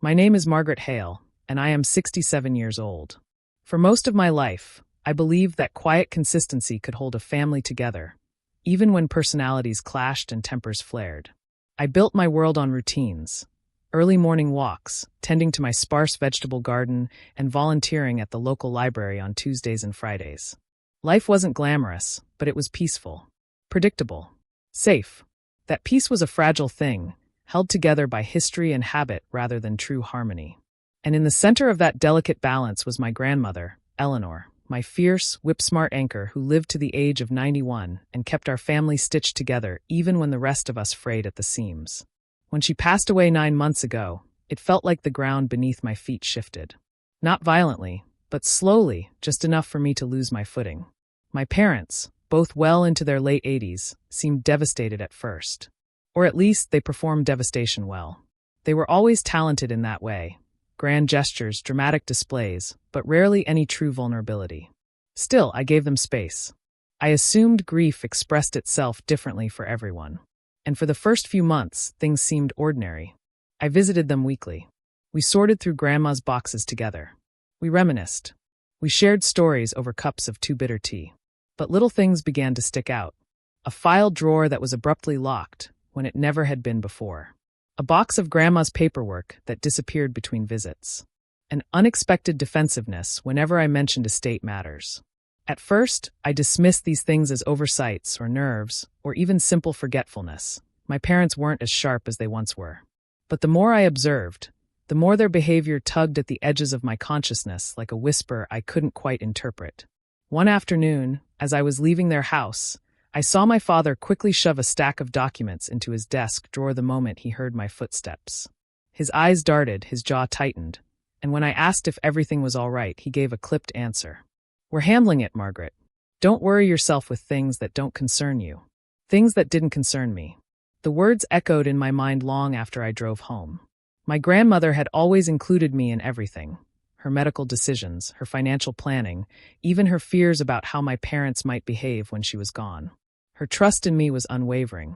My name is Margaret Hale, and I am 67 years old. For most of my life, I believed that quiet consistency could hold a family together, even when personalities clashed and tempers flared. I built my world on routines: early morning walks, tending to my sparse vegetable garden, and volunteering at the local library on Tuesdays and Fridays. Life wasn't glamorous, but it was peaceful, predictable, safe. That peace was a fragile thing, held together by history and habit rather than true harmony. And in the center of that delicate balance was my grandmother, Eleanor, my fierce, whip-smart anchor who lived to the age of 91 and kept our family stitched together even when the rest of us frayed at the seams. When she passed away 9 months ago, it felt like the ground beneath my feet shifted. Not violently, but slowly, just enough for me to lose my footing. My parents, both well into their late 80s, seemed devastated at first. Or at least they performed devastation well. They were always talented in that way: grand gestures, dramatic displays, but rarely any true vulnerability. Still, I gave them space. I assumed grief expressed itself differently for everyone. And for the first few months, things seemed ordinary. I visited them weekly. We sorted through Grandma's boxes together. We reminisced. We shared stories over cups of too-bitter tea. But little things began to stick out. A file drawer that was abruptly locked when it never had been before. A box of Grandma's paperwork that disappeared between visits. An unexpected defensiveness whenever I mentioned estate matters. At first, I dismissed these things as oversights or nerves or even simple forgetfulness. My parents weren't as sharp as they once were. But the more I observed, the more their behavior tugged at the edges of my consciousness like a whisper I couldn't quite interpret. One afternoon, as I was leaving their house, I saw my father quickly shove a stack of documents into his desk drawer the moment he heard my footsteps. His eyes darted, his jaw tightened, and when I asked if everything was all right, he gave a clipped answer. "We're handling it, Margaret. Don't worry yourself with things that don't concern you." Things that didn't concern me. The words echoed in my mind long after I drove home. My grandmother had always included me in everything: her medical decisions, her financial planning, even her fears about how my parents might behave when she was gone. Her trust in me was unwavering.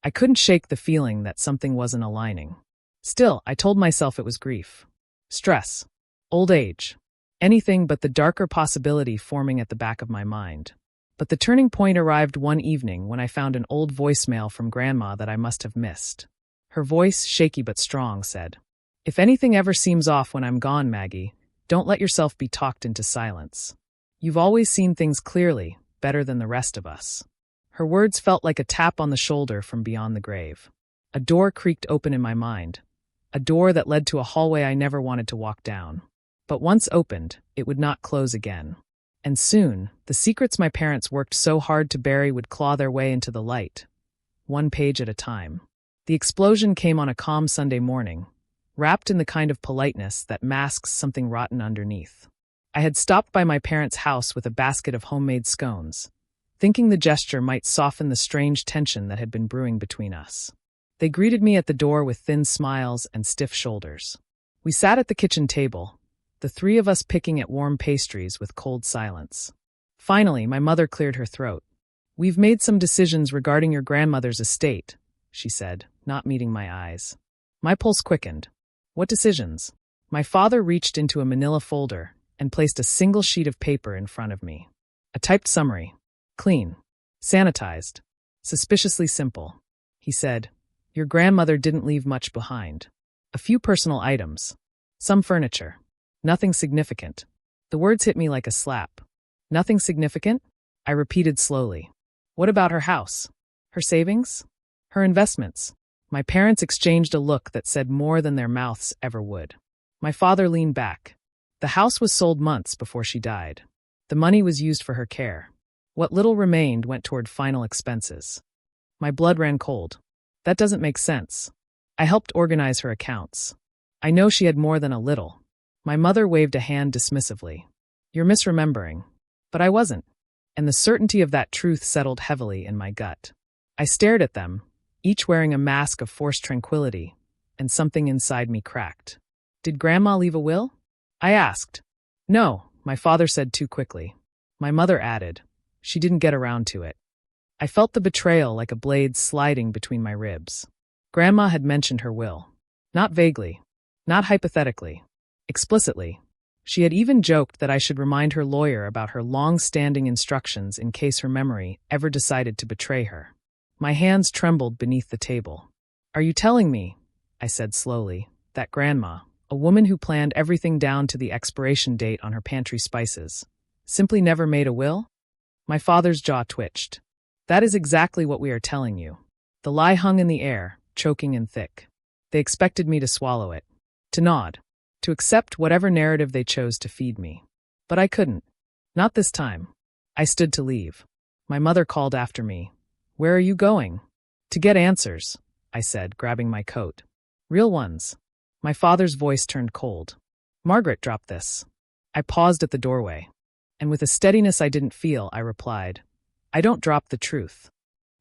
I couldn't shake the feeling that something wasn't aligning. Still, I told myself it was grief, stress, old age, anything but the darker possibility forming at the back of my mind. But the turning point arrived one evening when I found an old voicemail from Grandma that I must have missed. Her voice, shaky but strong, said, "If anything ever seems off when I'm gone, Maggie, don't let yourself be talked into silence. You've always seen things clearly, better than the rest of us." Her words felt like a tap on the shoulder from beyond the grave. A door creaked open in my mind, a door that led to a hallway I never wanted to walk down. But once opened, it would not close again. And soon, the secrets my parents worked so hard to bury would claw their way into the light, one page at a time. The explosion came on a calm Sunday morning, wrapped in the kind of politeness that masks something rotten underneath. I had stopped by my parents' house with a basket of homemade scones, thinking the gesture might soften the strange tension that had been brewing between us. They greeted me at the door with thin smiles and stiff shoulders. We sat at the kitchen table, the three of us picking at warm pastries with cold silence. Finally, my mother cleared her throat. "We've made some decisions regarding your grandmother's estate," she said, not meeting my eyes. My pulse quickened. "What decisions?" My father reached into a manila folder and placed a single sheet of paper in front of me. A typed summary. Clean. Sanitized. Suspiciously simple. He said, "Your grandmother didn't leave much behind. A few personal items. Some furniture. Nothing significant." The words hit me like a slap. "Nothing significant?" I repeated slowly. "What about her house? Her savings? Her investments?" My parents exchanged a look that said more than their mouths ever would. My father leaned back. "The house was sold months before she died. The money was used for her care. What little remained went toward final expenses." My blood ran cold. "That doesn't make sense. I helped organize her accounts. I know she had more than a little." My mother waved a hand dismissively. "You're misremembering." But I wasn't. And the certainty of that truth settled heavily in my gut. I stared at them, each wearing a mask of forced tranquility, and something inside me cracked. "Did Grandma leave a will?" I asked. "No," my father said too quickly. My mother added, "She didn't get around to it." I felt the betrayal like a blade sliding between my ribs. Grandma had mentioned her will. Not vaguely. Not hypothetically. Explicitly. She had even joked that I should remind her lawyer about her long-standing instructions in case her memory ever decided to betray her. My hands trembled beneath the table. "Are you telling me," I said slowly, "that Grandma, a woman who planned everything down to the expiration date on her pantry spices, simply never made a will?" My father's jaw twitched. "That is exactly what we are telling you." The lie hung in the air, choking and thick. They expected me to swallow it, to nod, to accept whatever narrative they chose to feed me. But I couldn't. Not this time. I stood to leave. My mother called after me. "Where are you going?" "To get answers," I said, grabbing my coat. "Real ones." My father's voice turned cold. "Margaret, drop this." I paused at the doorway, and with a steadiness I didn't feel, I replied, "I don't drop the truth."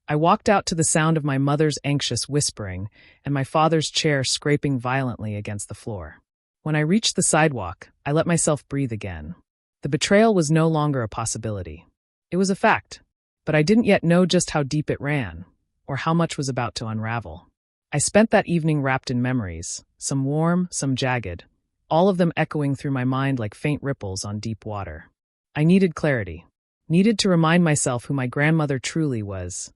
I walked out to the sound of my mother's anxious whispering and my father's chair scraping violently against the floor. When I reached the sidewalk, I let myself breathe again. The betrayal was no longer a possibility. It was a fact, but I didn't yet know just how deep it ran, or how much was about to unravel. I spent that evening wrapped in memories, some warm, some jagged, all of them echoing through my mind like faint ripples on deep water. I needed clarity, needed to remind myself who my grandmother truly was,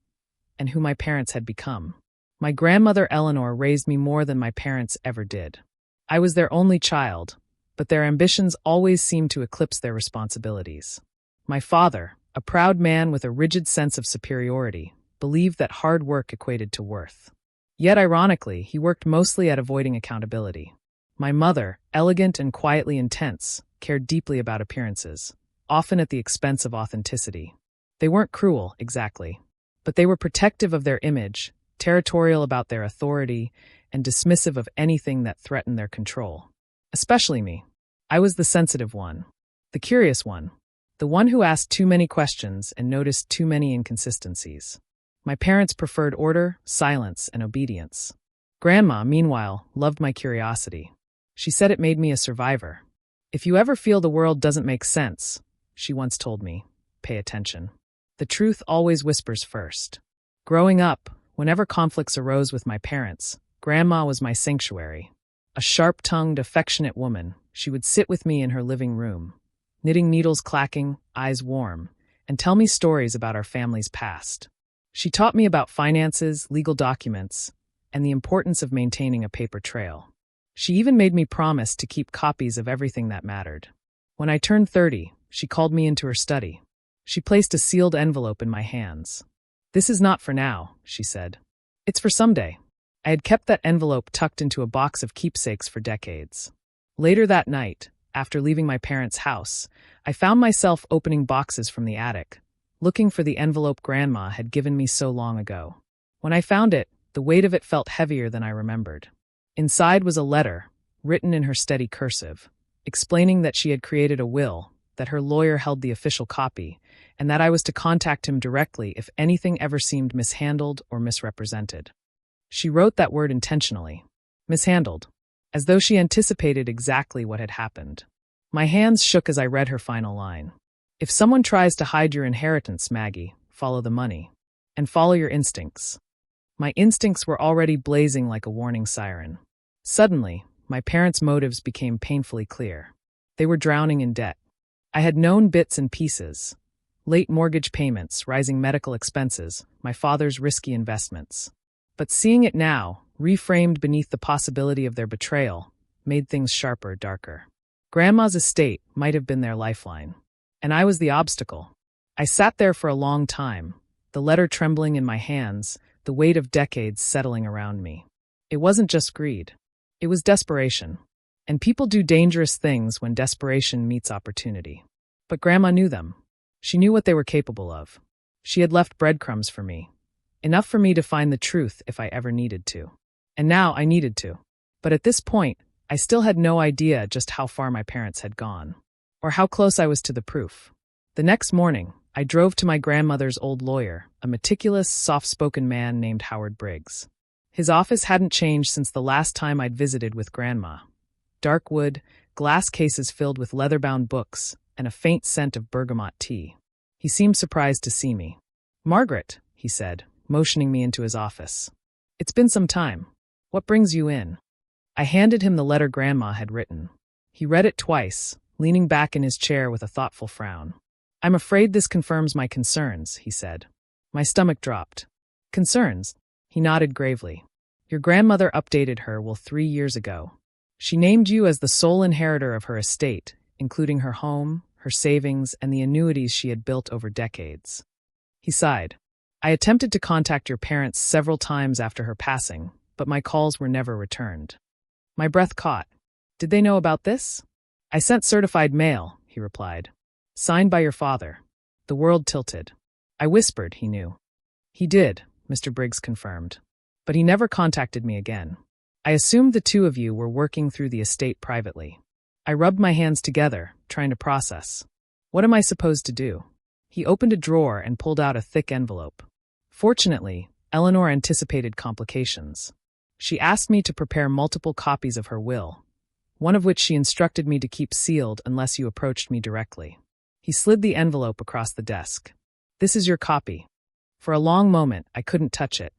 and who my parents had become. My grandmother Eleanor raised me more than my parents ever did. I was their only child, but their ambitions always seemed to eclipse their responsibilities. My father, a proud man with a rigid sense of superiority, believed that hard work equated to worth. Yet ironically, he worked mostly at avoiding accountability. My mother, elegant and quietly intense, cared deeply about appearances, often at the expense of authenticity. They weren't cruel, exactly, but they were protective of their image, territorial about their authority, and dismissive of anything that threatened their control. Especially me. I was the sensitive one, the curious one, the one who asked too many questions and noticed too many inconsistencies. My parents preferred order, silence, and obedience. Grandma, meanwhile, loved my curiosity. She said it made me a survivor. "If you ever feel the world doesn't make sense," she once told me, "pay attention. The truth always whispers first." Growing up, whenever conflicts arose with my parents, Grandma was my sanctuary. A sharp-tongued, affectionate woman, she would sit with me in her living room, knitting needles clacking, eyes warm, and tell me stories about our family's past. She taught me about finances, legal documents, and the importance of maintaining a paper trail. She even made me promise to keep copies of everything that mattered. When I turned 30, she called me into her study. She placed a sealed envelope in my hands. "This is not for now," she said. "It's for someday." I had kept that envelope tucked into a box of keepsakes for decades. Later that night, after leaving my parents' house, I found myself opening boxes from the attic, looking for the envelope Grandma had given me so long ago. When I found it, the weight of it felt heavier than I remembered. Inside was a letter, written in her steady cursive, explaining that she had created a will, that her lawyer held the official copy, and that I was to contact him directly if anything ever seemed mishandled or misrepresented. She wrote that word intentionally, mishandled, as though she anticipated exactly what had happened. My hands shook as I read her final line. "If someone tries to hide your inheritance, Maggie, follow the money. And follow your instincts." My instincts were already blazing like a warning siren. Suddenly, my parents' motives became painfully clear. They were drowning in debt. I had known bits and pieces. Late mortgage payments, rising medical expenses, my father's risky investments. But seeing it now, reframed beneath the possibility of their betrayal, made things sharper, darker. Grandma's estate might have been their lifeline. And I was the obstacle. I sat there for a long time, the letter trembling in my hands, the weight of decades settling around me. It wasn't just greed. It was desperation. And people do dangerous things when desperation meets opportunity. But Grandma knew them. She knew what they were capable of. She had left breadcrumbs for me. Enough for me to find the truth if I ever needed to. And now I needed to. But at this point, I still had no idea just how far my parents had gone, or how close I was to the proof. The next morning, I drove to my grandmother's old lawyer, a meticulous, soft-spoken man named Howard Briggs. His office hadn't changed since the last time I'd visited with Grandma. Dark wood, glass cases filled with leather-bound books, and a faint scent of bergamot tea. He seemed surprised to see me. "Margaret," he said, motioning me into his office. "It's been some time. What brings you in?" I handed him the letter Grandma had written. He read it twice, leaning back in his chair with a thoughtful frown. "I'm afraid this confirms my concerns," he said. My stomach dropped. "Concerns?" He nodded gravely. "Your grandmother updated her will 3 years ago. She named you as the sole inheritor of her estate, including her home, her savings, and the annuities she had built over decades." He sighed. "I attempted to contact your parents several times after her passing, but my calls were never returned." My breath caught. "Did they know about this?" "I sent certified mail," he replied. "Signed by your father." The world tilted. I whispered he knew. "He did," Mr. Briggs confirmed. "But he never contacted me again. I assumed the two of you were working through the estate privately." I rubbed my hands together, trying to process. What am I supposed to do? He opened a drawer and pulled out a thick envelope. Fortunately, Eleanor anticipated complications. She asked me to prepare multiple copies of her will, one of which she instructed me to keep sealed unless you approached me directly. He slid the envelope across the desk. "This is your copy." For a long moment, I couldn't touch it.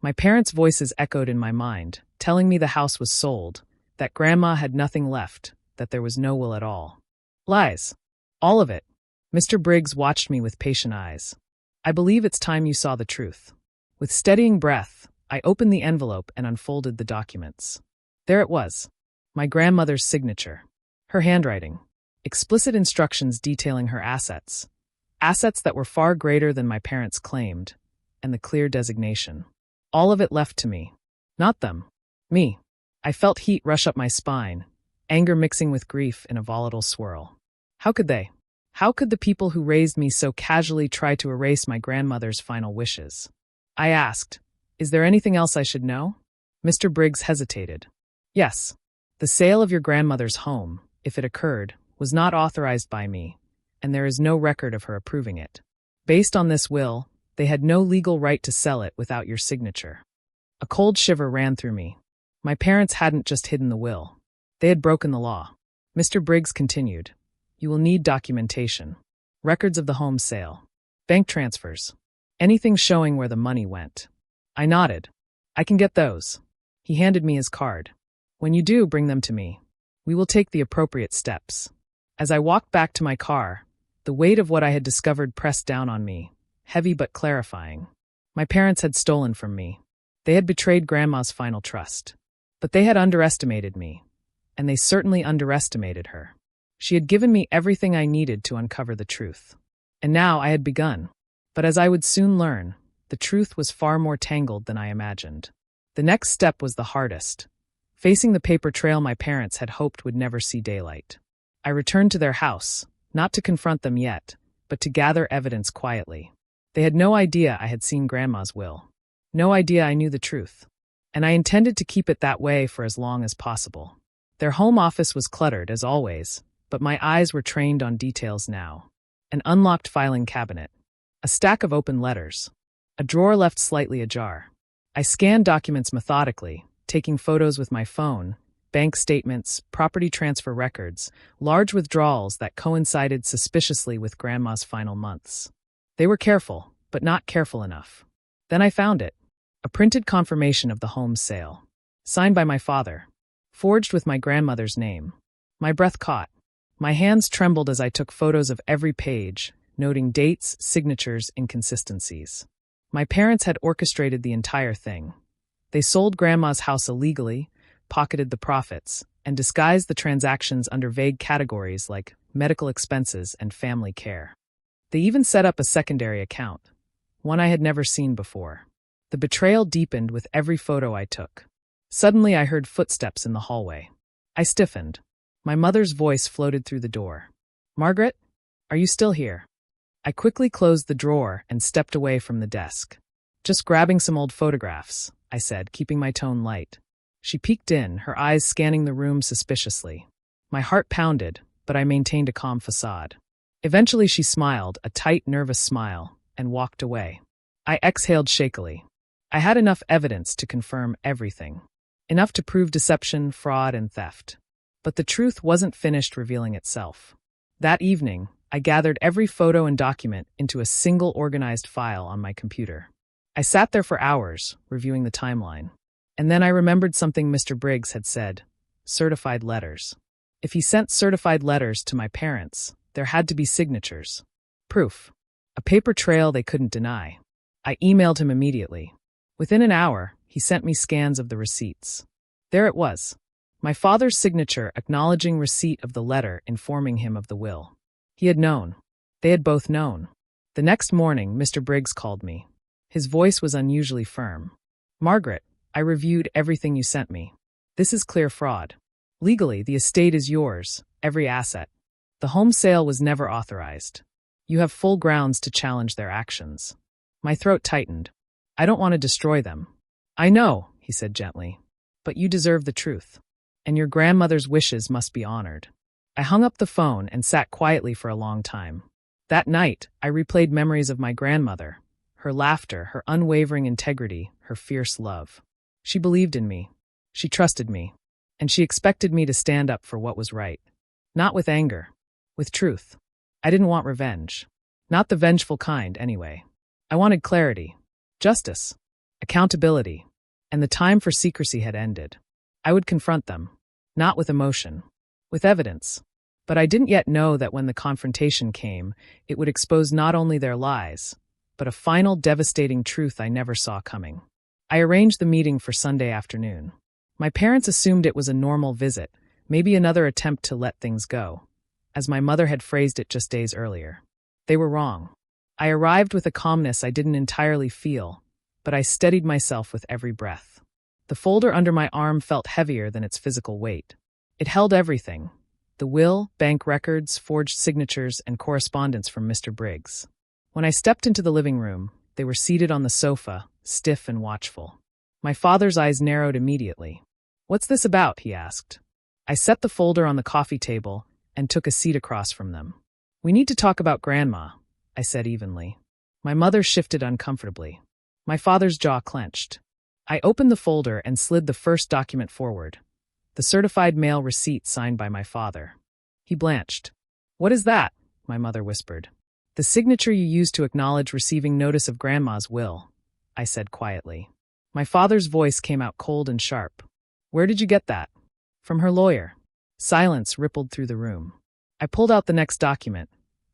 My parents' voices echoed in my mind, telling me the house was sold, that Grandma had nothing left, that there was no will at all. Lies. All of it. Mr. Briggs watched me with patient eyes. "I believe it's time you saw the truth." With steadying breath, I opened the envelope and unfolded the documents. There it was. My grandmother's signature. Her handwriting. Explicit instructions detailing her assets. Assets that were far greater than my parents claimed, and the clear designation. All of it left to me. Not them. Me. I felt heat rush up my spine, anger mixing with grief in a volatile swirl. How could they? How could the people who raised me so casually try to erase my grandmother's final wishes? I asked, "Is there anything else I should know?" Mr. Briggs hesitated. "Yes. The sale of your grandmother's home, if it occurred, was not authorized by me, and there is no record of her approving it. Based on this will, they had no legal right to sell it without your signature." A cold shiver ran through me. My parents hadn't just hidden the will. They had broken the law. Mr. Briggs continued, "You will need documentation. Records of the home sale. Bank transfers. Anything showing where the money went." I nodded. "I can get those." He handed me his card. "When you do, bring them to me. We will take the appropriate steps." As I walked back to my car, the weight of what I had discovered pressed down on me, heavy but clarifying. My parents had stolen from me. They had betrayed Grandma's final trust. But they had underestimated me, and they certainly underestimated her. She had given me everything I needed to uncover the truth. And now I had begun. But as I would soon learn, the truth was far more tangled than I imagined. The next step was the hardest, facing the paper trail my parents had hoped would never see daylight. I returned to their house, not to confront them yet, but to gather evidence quietly. They had no idea I had seen Grandma's will. No idea I knew the truth. And I intended to keep it that way for as long as possible. Their home office was cluttered, as always, but my eyes were trained on details now. An unlocked filing cabinet. A stack of open letters. A drawer left slightly ajar. I scanned documents methodically, taking photos with my phone, bank statements, property transfer records, large withdrawals that coincided suspiciously with Grandma's final months. They were careful, but not careful enough. Then I found it. A printed confirmation of the home sale. Signed by my father. Forged with my grandmother's name. My breath caught. My hands trembled as I took photos of every page, noting dates, signatures, inconsistencies. My parents had orchestrated the entire thing. They sold Grandma's house illegally, pocketed the profits, and disguised the transactions under vague categories like medical expenses and family care. They even set up a secondary account, one I had never seen before. The betrayal deepened with every photo I took. Suddenly I heard footsteps in the hallway. I stiffened. My mother's voice floated through the door. "Margaret? Are you still here?" I quickly closed the drawer and stepped away from the desk. "Just grabbing some old photographs," I said, keeping my tone light. She peeked in, her eyes scanning the room suspiciously. My heart pounded, but I maintained a calm facade. Eventually she smiled, a tight, nervous smile, and walked away. I exhaled shakily. I had enough evidence to confirm everything. Enough to prove deception, fraud, and theft. But the truth wasn't finished revealing itself. That evening, I gathered every photo and document into a single organized file on my computer. I sat there for hours, reviewing the timeline. And then I remembered something Mr. Briggs had said: certified letters. If he sent certified letters to my parents, there had to be signatures. Proof. A paper trail they couldn't deny. I emailed him immediately. Within an hour, he sent me scans of the receipts. There it was. My father's signature acknowledging receipt of the letter informing him of the will. He had known. They had both known. The next morning, Mr. Briggs called me. His voice was unusually firm. "Margaret, I reviewed everything you sent me. This is clear fraud. Legally, the estate is yours, every asset. The home sale was never authorized. You have full grounds to challenge their actions." My throat tightened. "I don't want to destroy them." "I know," he said gently, "but you deserve the truth. And your grandmother's wishes must be honored." I hung up the phone and sat quietly for a long time. That night, I replayed memories of my grandmother, her laughter, her unwavering integrity, her fierce love. She believed in me. She trusted me. And she expected me to stand up for what was right. Not with anger. With truth. I didn't want revenge. Not the vengeful kind, anyway. I wanted clarity. Justice. Accountability. And the time for secrecy had ended. I would confront them. Not with emotion. With evidence. But I didn't yet know that when the confrontation came, it would expose not only their lies, but a final devastating truth I never saw coming. I arranged the meeting for Sunday afternoon. My parents assumed it was a normal visit, maybe another attempt to let things go, as my mother had phrased it just days earlier. They were wrong. I arrived with a calmness I didn't entirely feel, but I steadied myself with every breath. The folder under my arm felt heavier than its physical weight. It held everything: the will, bank records, forged signatures, and correspondence from Mr. Briggs. When I stepped into the living room, they were seated on the sofa, stiff and watchful. My father's eyes narrowed immediately. "What's this about?" he asked. I set the folder on the coffee table and took a seat across from them. "We need to talk about Grandma," I said evenly. My mother shifted uncomfortably. My father's jaw clenched. I opened the folder and slid the first document forward: the certified mail receipt signed by my father. He blanched. "What is that?" my mother whispered. "The signature you used to acknowledge receiving notice of Grandma's will," I said quietly. My father's voice came out cold and sharp. "Where did you get that?" "From her lawyer." Silence rippled through the room. I pulled out the next document,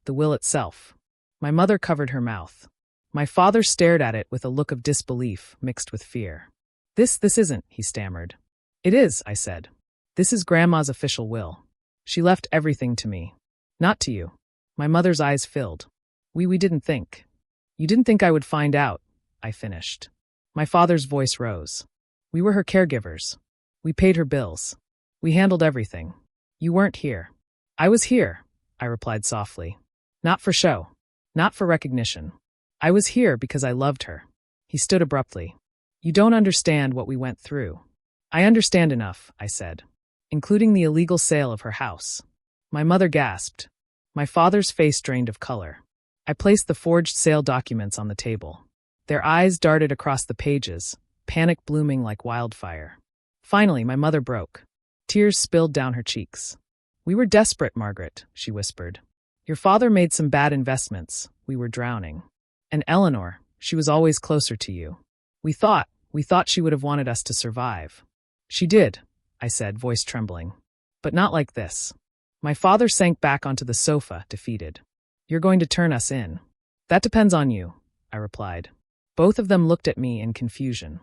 the will itself. My mother covered her mouth. My father stared at it with a look of disbelief mixed with fear. This isn't," he stammered. "It is," I said. "This is Grandma's official will. She left everything to me. Not to you." My mother's eyes filled. We didn't think. You didn't think I would find out," I finished. My father's voice rose. "We were her caregivers. We paid her bills. We handled everything. You weren't here." "I was here," I replied softly. "Not for show. Not for recognition. I was here because I loved her." He stood abruptly. "You don't understand what we went through." "I understand enough," I said. "Including the illegal sale of her house." My mother gasped. My father's face drained of color. I placed the forged sale documents on the table. Their eyes darted across the pages, panic blooming like wildfire. Finally, my mother broke. Tears spilled down her cheeks. "We were desperate, Margaret," she whispered. "Your father made some bad investments. We were drowning. And Eleanor, she was always closer to you. We thought she would have wanted us to survive." "She did," I said, voice trembling. "But not like this." My father sank back onto the sofa, defeated. "You're going to turn us in." "That depends on you," I replied. Both of them looked at me in confusion.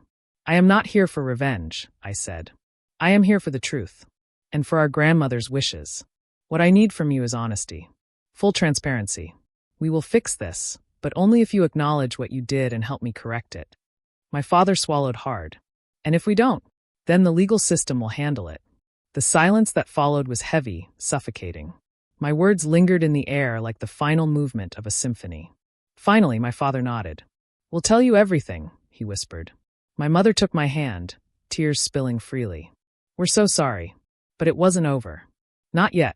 "I am not here for revenge," I said. "I am here for the truth. And for our grandmother's wishes. What I need from you is honesty. Full transparency. We will fix this, but only if you acknowledge what you did and help me correct it." My father swallowed hard. "And if we don't, then the legal system will handle it." The silence that followed was heavy, suffocating. My words lingered in the air like the final movement of a symphony. Finally, my father nodded. "We'll tell you everything," he whispered. My mother took my hand, tears spilling freely. "We're so sorry. But it wasn't over. Not yet.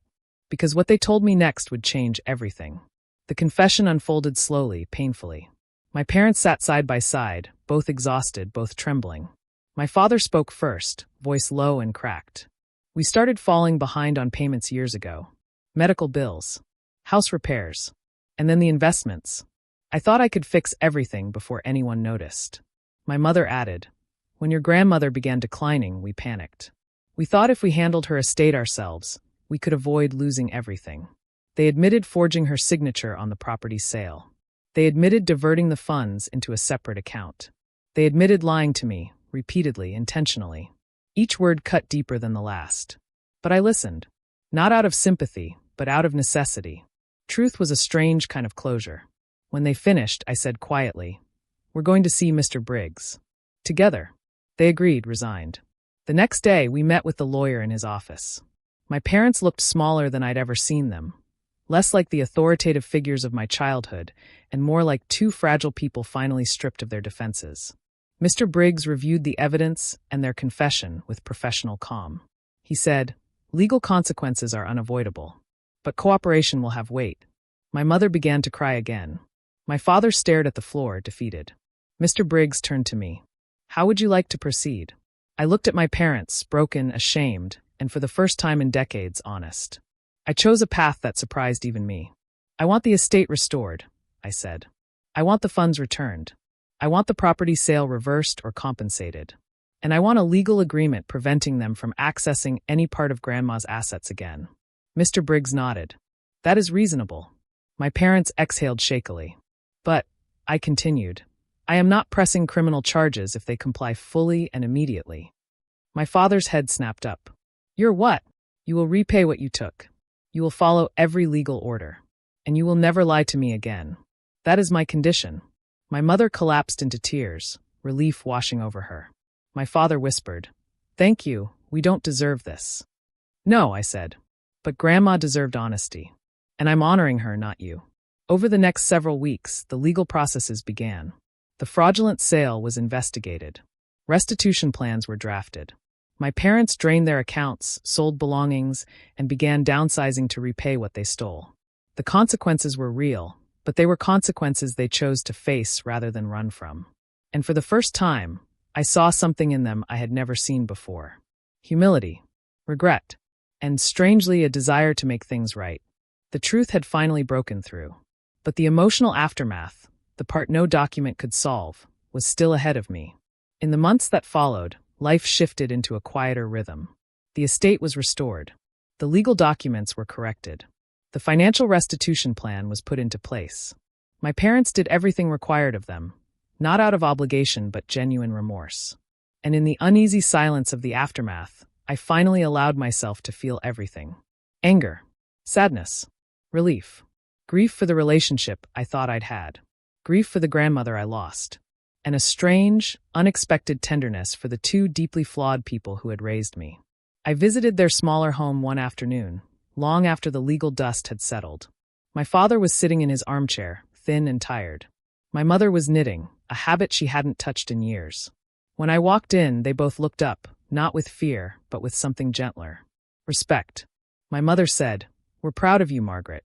Because what they told me next would change everything." The confession unfolded slowly, painfully. My parents sat side by side, both exhausted, both trembling. My father spoke first, voice low and cracked. "We started falling behind on payments years ago. Medical bills. House repairs. And then the investments. I thought I could fix everything before anyone noticed." My mother added, When your grandmother began declining, we panicked. We thought if we handled her estate ourselves, we could avoid losing everything. They admitted forging her signature on the property sale. They admitted diverting the funds into a separate account. They admitted lying to me, repeatedly, intentionally. Each word cut deeper than the last. But I listened. Not out of sympathy, but out of necessity. Truth was a strange kind of closure. When they finished, I said quietly, "We're going to see Mr. Briggs." Together. They agreed, resigned. The next day, we met with the lawyer in his office. My parents looked smaller than I'd ever seen them. Less like the authoritative figures of my childhood, and more like two fragile people finally stripped of their defenses. Mr. Briggs reviewed the evidence and their confession with professional calm. He said, "Legal consequences are unavoidable, but cooperation will have weight." My mother began to cry again. My father stared at the floor, defeated. Mr. Briggs turned to me. "How would you like to proceed?" I looked at my parents, broken, ashamed, and for the first time in decades, honest. I chose a path that surprised even me. "I want the estate restored," I said. "I want the funds returned. I want the property sale reversed or compensated. And I want a legal agreement preventing them from accessing any part of Grandma's assets again." Mr. Briggs nodded. "That is reasonable." My parents exhaled shakily. "But," I continued, "I am not pressing criminal charges if they comply fully and immediately." My father's head snapped up. "You're what? You will repay what you took. You will follow every legal order. And you will never lie to me again. That is my condition." My mother collapsed into tears, relief washing over her. My father whispered, "Thank you, we don't deserve this." "No," I said, "but Grandma deserved honesty. And I'm honoring her, not you." Over the next several weeks, the legal processes began. The fraudulent sale was investigated. Restitution plans were drafted. My parents drained their accounts, sold belongings, and began downsizing to repay what they stole. The consequences were real, but they were consequences they chose to face rather than run from. And for the first time, I saw something in them I had never seen before. Humility, regret, and strangely a desire to make things right. The truth had finally broken through. But the emotional aftermath, the part no document could solve, was still ahead of me. In the months that followed, life shifted into a quieter rhythm. The estate was restored. The legal documents were corrected. The financial restitution plan was put into place. My parents did everything required of them, not out of obligation but genuine remorse. And in the uneasy silence of the aftermath, I finally allowed myself to feel everything. Anger, sadness, relief, grief for the relationship I thought I'd had, grief for the grandmother I lost, and a strange, unexpected tenderness for the two deeply flawed people who had raised me. I visited their smaller home one afternoon, long after the legal dust had settled. My father was sitting in his armchair, thin and tired. My mother was knitting, a habit she hadn't touched in years. When I walked in, they both looked up, not with fear, but with something gentler. Respect. My mother said, "We're proud of you, Margaret."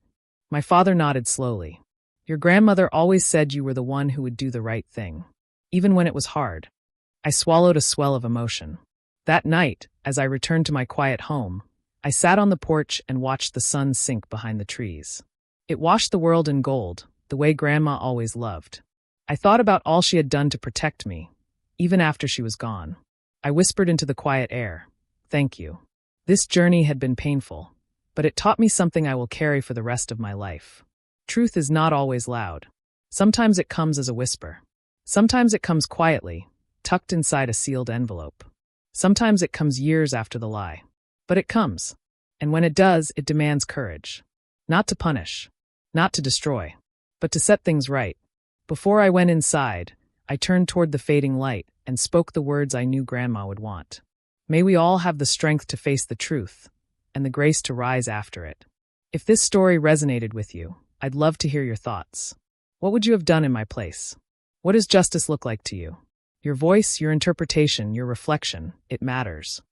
My father nodded slowly. "Your grandmother always said you were the one who would do the right thing, even when it was hard." I swallowed a swell of emotion. That night, as I returned to my quiet home, I sat on the porch and watched the sun sink behind the trees. It washed the world in gold, the way Grandma always loved. I thought about all she had done to protect me, even after she was gone. I whispered into the quiet air, "Thank you." This journey had been painful, but it taught me something I will carry for the rest of my life. Truth is not always loud. Sometimes it comes as a whisper. Sometimes it comes quietly, tucked inside a sealed envelope. Sometimes it comes years after the lie. But it comes. And when it does, it demands courage. Not to punish, not to destroy, but to set things right. Before I went inside, I turned toward the fading light and spoke the words I knew Grandma would want. May we all have the strength to face the truth, and the grace to rise after it. If this story resonated with you, I'd love to hear your thoughts. What would you have done in my place? What does justice look like to you? Your voice, your interpretation, your reflection, it matters.